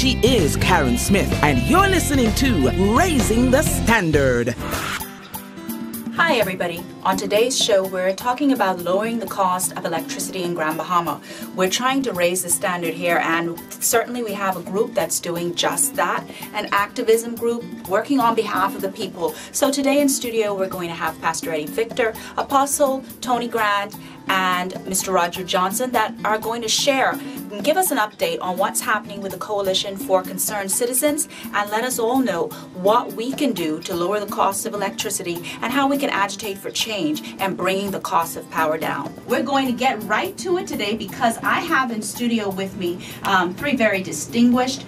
She is Caron Smith, and you're listening to Raising the Standard. Hi everybody. On today's show, we're talking about lowering the cost of electricity in Grand Bahama. We're trying to raise the standard here, and certainly we have a group that's doing just that, an activism group working on behalf of the people. So today in studio, we're going to have Pastor Eddie Victor, Apostle Tony Grant, and Mr. Roger Johnson that are going to share and give us an update on what's happening with the Coalition for Concerned Citizens, and let us all know what we can do to lower the cost of electricity and how we can agitate for change and bringing the cost of power down. We're going to get right to it today because I have in studio with me three very distinguished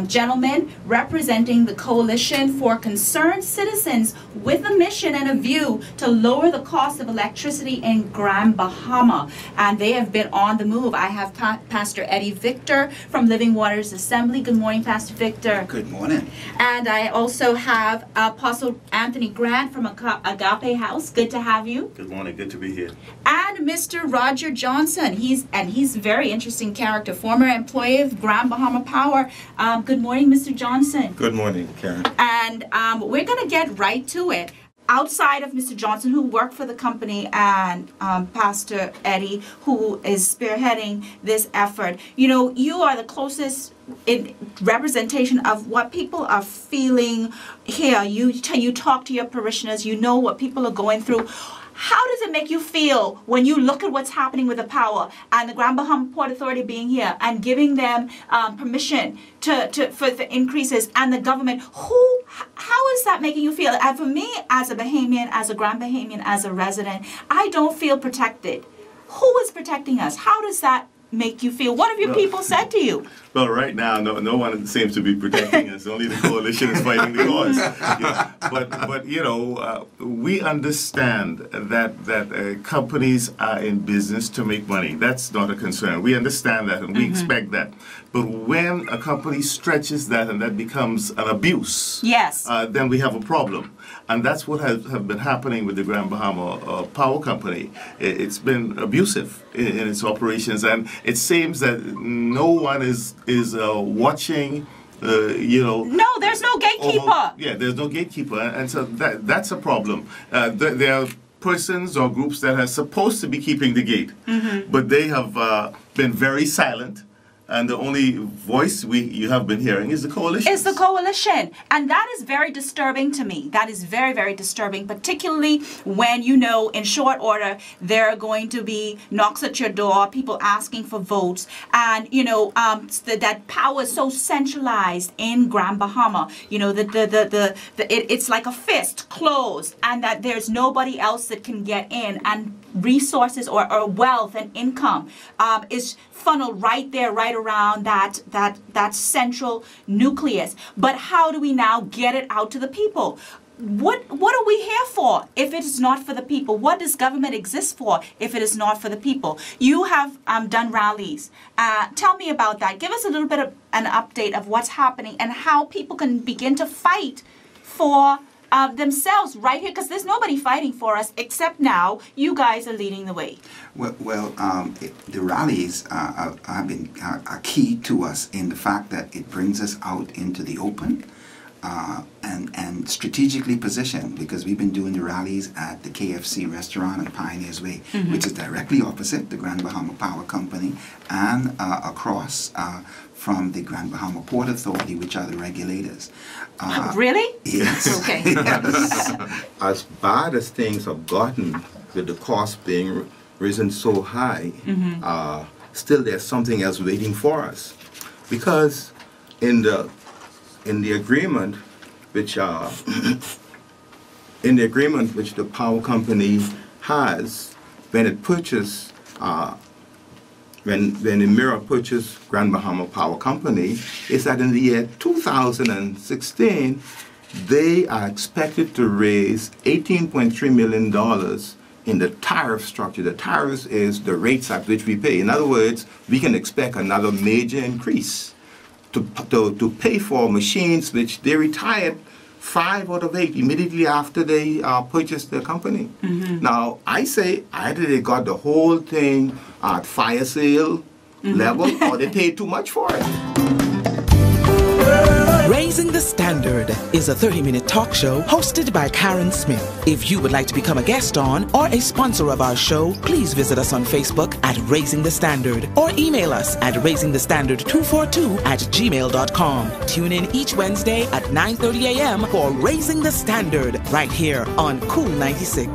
gentlemen representing the Coalition for Concerned Citizens with a mission and a view to lower the cost of electricity in Grand Bahama. And they have been on the move. I have Pastor Eddie Victor from Living Waters Assembly. Good morning, Pastor Victor. Good morning. And I also have Apostle Anthony Grant from Agape House. Good to have you. Good morning. Good to be here. And Mr. Roger Johnson. He's a very interesting character, former employee of Grand Bahama Power. Good morning, Mr. Johnson. Good morning, Karen. And we're going to get right to it. Outside of Mr. Johnson, who worked for the company, and Pastor Eddie, who is spearheading this effort, you know, you are the closest representation of what people are feeling here. You talk to your parishioners, you know what people are going through. How does it make you feel when you look at what's happening with the power and the Grand Bahama Port Authority being here and giving them permission for the increases, and the government? How is that making you feel? And for me, as a Bahamian, as a Grand Bahamian, as a resident, I don't feel protected. Who is protecting us? How does that make you feel? What have your people said to you? Well, right now, no one seems to be protecting us. Only the coalition is fighting the cause. Yeah. But you know, we understand that companies are in business to make money. That's not a concern. We understand that, and we expect that. But when a company stretches that and that becomes an abuse, yes, then we have a problem. And that's what has been happening with the Grand Bahama Power Company. It's been abusive in its operations, and it seems that no one is watching. You know. No, there's no gatekeeper. There's no gatekeeper, and so that's a problem. There are persons or groups that are supposed to be keeping the gate, but they have been very silent. And the only voice you have been hearing is the coalition. It's the coalition. And that is very disturbing to me. That is very, very disturbing, particularly when, you know, in short order, there are going to be knocks at your door, people asking for votes. And, you know, that power is so centralized in Grand Bahama. You know, it's like a fist closed, and that there's nobody else that can get in. And resources or wealth and income is funneled right there, right around that central nucleus. But how do we now get it out to the people? What are we here for if it is not for the people? What does government exist for if it is not for the people? You have done rallies. Tell me about that. Give us a little bit of an update of what's happening and how people can begin to fight for themselves right here, because there's nobody fighting for us except now you guys are leading the way. Well, the rallies are key to us in the fact that it brings us out into the open and strategically positioned, because we've been doing the rallies at the KFC restaurant on Pioneers Way, which is directly opposite the Grand Bahama Power Company, and across from the Grand Bahama Port Authority, which are the regulators. Really? Yes. Okay. Yes. As bad as things have gotten, with the cost being risen so high, still there's something else waiting for us. Because in the agreement which the power company has, when it purchased when Emira purchased Grand Bahama Power Company, is that in the year 2016 they are expected to raise $18.3 million in the tariff structure. The tariffs is the rates at which we pay. In other words, we can expect another major increase to pay for machines which they retired 5 out of 8 immediately after they purchased the company. Now, I say either they got the whole thing at fire sale level or they paid too much for it. the Standard is a 30-minute talk show hosted by Caron Smith. If you would like to become a guest on or a sponsor of our show, please visit us on Facebook at Raising the Standard or email us at raisingthestandard242@gmail.com. Tune in each Wednesday at 9:30 a.m. for Raising the Standard right here on Cool 96.